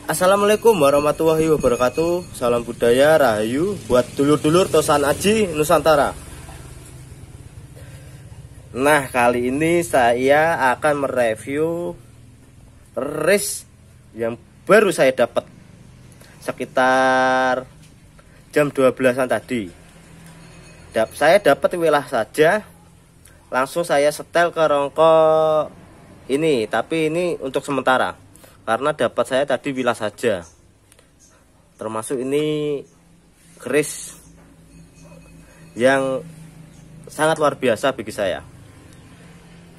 Assalamualaikum warahmatullahi wabarakatuh. Salam budaya rahayu buat dulur-dulur Tosan Aji Nusantara. Nah, kali ini saya akan mereview keris yang baru saya dapat sekitar jam 12-an tadi. Saya dapat wilah saja, langsung saya setel ke rongko ini, tapi ini untuk sementara karena dapat saya tadi wilah saja. Termasuk ini keris yang sangat luar biasa bagi saya.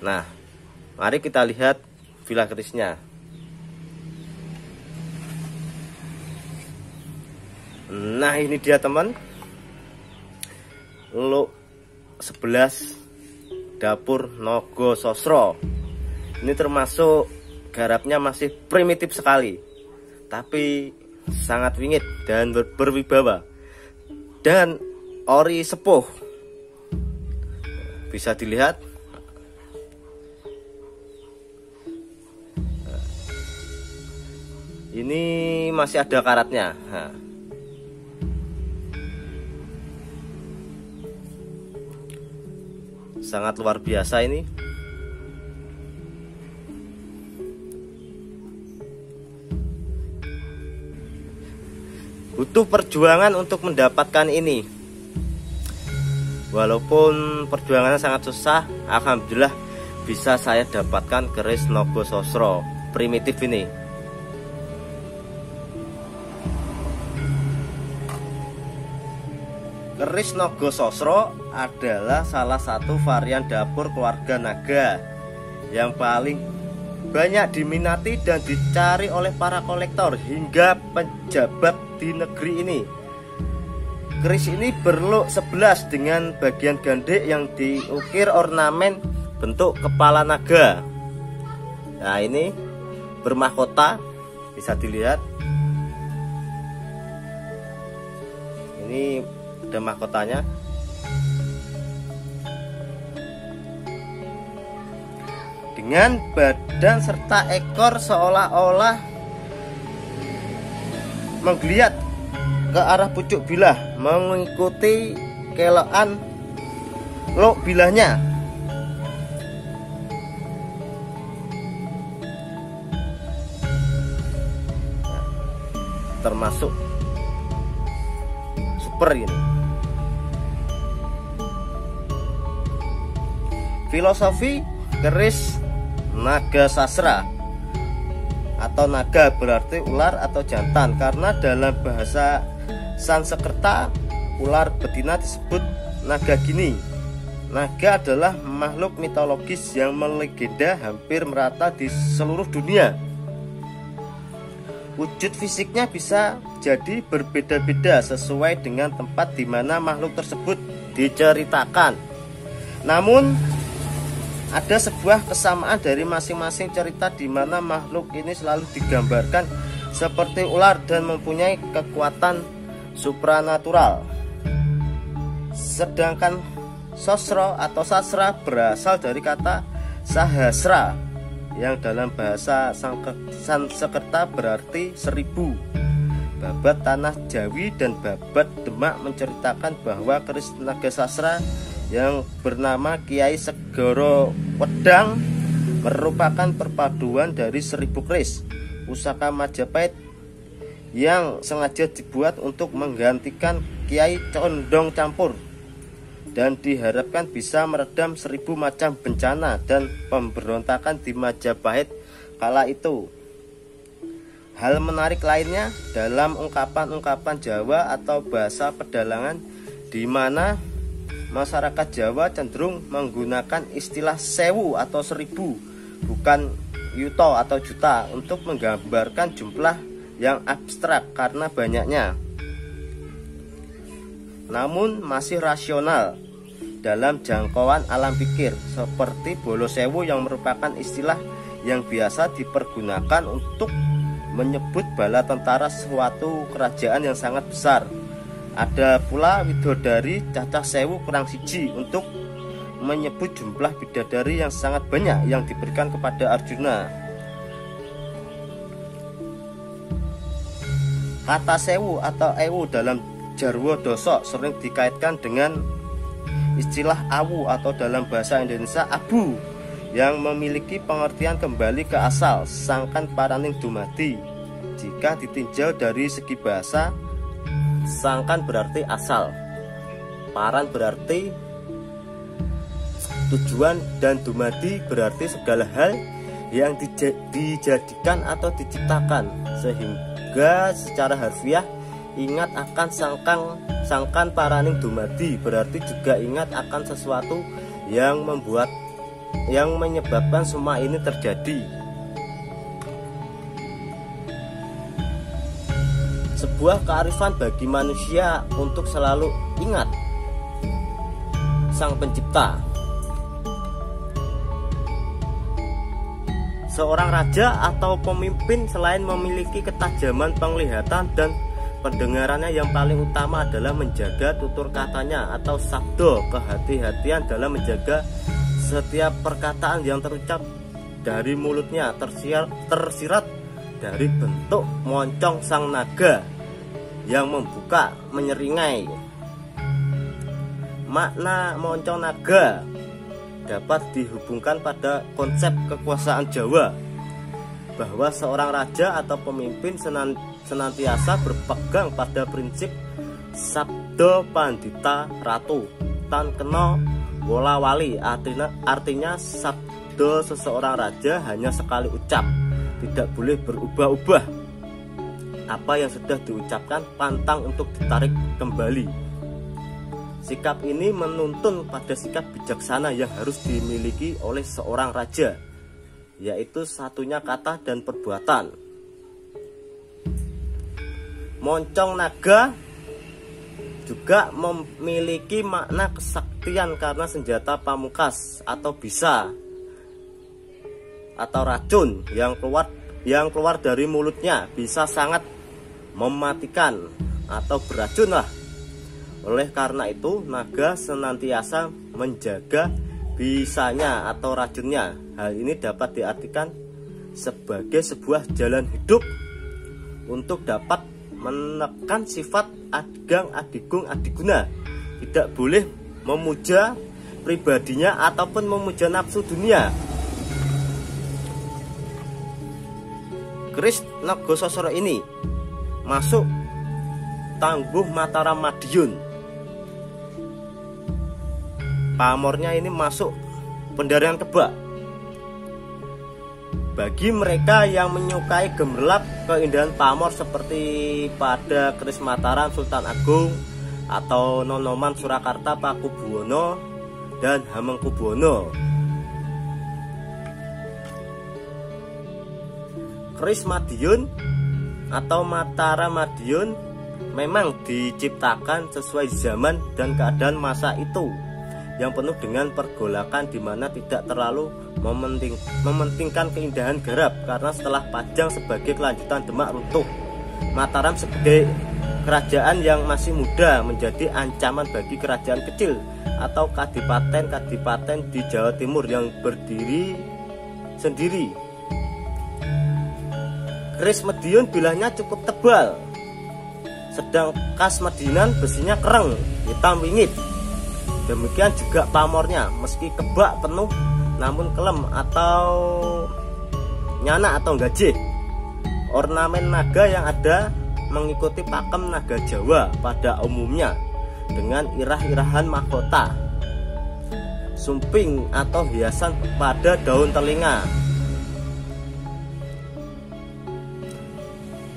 Nah, mari kita lihat wilah kerisnya. Nah, ini dia teman, Luk 11 dapur Nogososro. Ini termasuk garapnya masih primitif sekali, tapi sangat wingit dan berwibawa, dan ori sepuh. Bisa dilihat ini masih ada karatnya. Sangat luar biasa ini. Butuh perjuangan untuk mendapatkan ini. Walaupun perjuangannya sangat susah, alhamdulillah bisa saya dapatkan keris Nogososro primitif ini. Keris Nogososro adalah salah satu varian dapur keluarga naga yang paling banyak diminati dan dicari oleh para kolektor hingga pejabat di negeri ini. Keris ini berluk 11 dengan bagian gandek yang diukir ornamen bentuk kepala naga. Nah, ini bermahkota, bisa dilihat. Ini ada mahkotanya. Dengan badan serta ekor seolah-olah menggeliat ke arah pucuk bilah, mengikuti kelokan luk bilahnya. Termasuk super ini. Filosofi keris naga sasra atau naga berarti ular atau jantan, karena dalam bahasa Sanskerta ular betina disebut naga gini. Naga adalah makhluk mitologis yang melegenda hampir merata di seluruh dunia. Wujud fisiknya bisa jadi berbeda-beda sesuai dengan tempat di mana makhluk tersebut diceritakan. Namun ada sebuah kesamaan dari masing-masing cerita di mana makhluk ini selalu digambarkan seperti ular dan mempunyai kekuatan supranatural. Sedangkan sosro atau sasra berasal dari kata sahasra yang dalam bahasa Sanskerta berarti 1000. Babat Tanah Jawi dan Babat Demak menceritakan bahwa keris naga sasra yang bernama Kiai Segoro Wedang merupakan perpaduan dari 1000 keris pusaka Majapahit yang sengaja dibuat untuk menggantikan Kiai Condong Campur, dan diharapkan bisa meredam 1000 macam bencana dan pemberontakan di Majapahit kala itu. Hal menarik lainnya dalam ungkapan-ungkapan Jawa atau bahasa pedalangan, di mana masyarakat Jawa cenderung menggunakan istilah sewu atau 1000, bukan yuto atau juta, untuk menggambarkan jumlah yang abstrak karena banyaknya, namun masih rasional dalam jangkauan alam pikir, seperti bolo sewu yang merupakan istilah yang biasa dipergunakan untuk menyebut bala tentara suatu kerajaan yang sangat besar. Ada pula widodari cacah sewu kurang siji untuk menyebut jumlah bidadari yang sangat banyak yang diberikan kepada Arjuna. Kata sewu atau ewu dalam Jarwo Doso sering dikaitkan dengan istilah awu atau dalam bahasa Indonesia abu, yang memiliki pengertian kembali ke asal, sangkan paraning dumadi. Jika ditinjau dari segi bahasa, sangkan berarti asal, paran berarti tujuan, dan dumadi berarti segala hal yang dijadikan atau diciptakan. Sehingga secara harfiah ingat akan sangkan paraning dumadi berarti juga ingat akan sesuatu yang menyebabkan semua ini terjadi. Sebuah kearifan bagi manusia untuk selalu ingat Sang Pencipta. Seorang raja atau pemimpin selain memiliki ketajaman penglihatan dan pendengarannya, yang paling utama adalah menjaga tutur katanya atau sabdo, kehati-hatian dalam menjaga setiap perkataan yang terucap dari mulutnya, tersirat dari bentuk moncong sang naga yang membuka menyeringai. Makna moncong naga dapat dihubungkan pada konsep kekuasaan Jawa, bahwa seorang raja atau pemimpin senantiasa berpegang pada prinsip sabdo pandita ratu tan kena wola wali. Artinya sabdo seseorang raja hanya sekali ucap, tidak boleh berubah-ubah. Apa yang sudah diucapkan pantang untuk ditarik kembali. Sikap ini menuntun pada sikap bijaksana yang harus dimiliki oleh seorang raja, yaitu satunya kata dan perbuatan. Moncong naga juga memiliki makna kesaktian karena senjata pamungkas atau bisa atau racun yang keluar dari mulutnya bisa sangat mematikan atau beracun lah. Oleh karena itu, naga senantiasa menjaga bisanya atau racunnya. Hal ini dapat diartikan sebagai sebuah jalan hidup untuk dapat menekan sifat adgang adigung adiguna. Tidak boleh memuja pribadinya ataupun memuja nafsu dunia. Keris Nagosasra ini masuk tangguh Mataram Madiun. Pamornya ini masuk Pendaran Kebak. Bagi mereka yang menyukai gemerlap keindahan pamor seperti pada keris Mataram Sultan Agung atau Nonoman Surakarta Pakubuwono dan Hamengkubuwono, keris Madiun atau Mataram Madiun memang diciptakan sesuai zaman dan keadaan masa itu, yang penuh dengan pergolakan di mana tidak terlalu mementingkan keindahan garap, karena setelah Pajang sebagai kelanjutan Demak runtuh, Mataram sebagai kerajaan yang masih muda menjadi ancaman bagi kerajaan kecil atau kadipaten-kadipaten di Jawa Timur yang berdiri sendiri. Keris Madiun bilahnya cukup tebal, sedang khas Madiunan besinya kereng, hitam wingit. Demikian juga pamornya, meski kebak penuh namun kelem atau nyana atau gajih. Ornamen naga yang ada mengikuti pakem naga Jawa pada umumnya dengan irah-irahan mahkota, sumping atau hiasan pada daun telinga,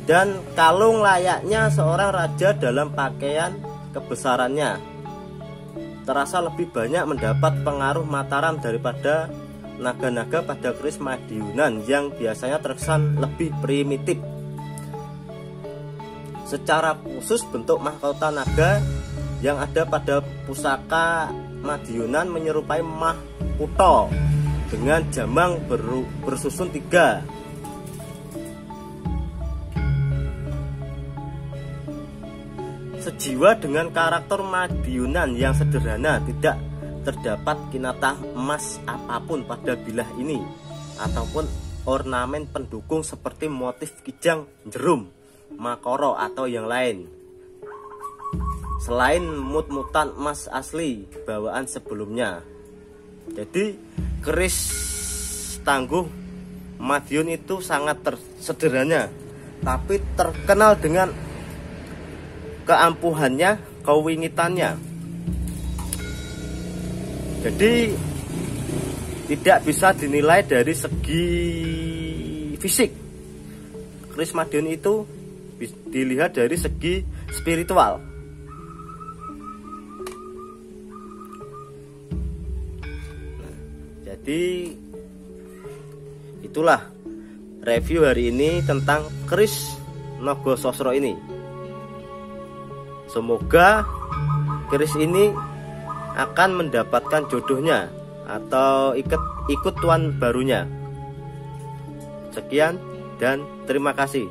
dan kalung layaknya seorang raja dalam pakaian kebesarannya. Terasa lebih banyak mendapat pengaruh Mataram daripada naga-naga pada keris Madiunan yang biasanya terkesan lebih primitif. Secara khusus bentuk mahkota naga yang ada pada pusaka Madiunan menyerupai mahkota dengan jamang bersusun 3. Sejiwa dengan karakter Madiunan yang sederhana, tidak terdapat kinatah emas apapun pada bilah ini ataupun ornamen pendukung seperti motif kijang jerum Makoro atau yang lain. Selain mut-mutan emas asli bawaan sebelumnya. Jadi keris tangguh Madiun itu sangat sederhana, tapi terkenal dengan keampuhannya, kewingitannya. Jadi tidak bisa dinilai dari segi fisik. Keris Madiun itu dilihat dari segi spiritual. Jadi itulah review hari ini tentang keris Nogososro ini. Semoga keris ini akan mendapatkan jodohnya atau ikut tuan barunya. Sekian dan terima kasih.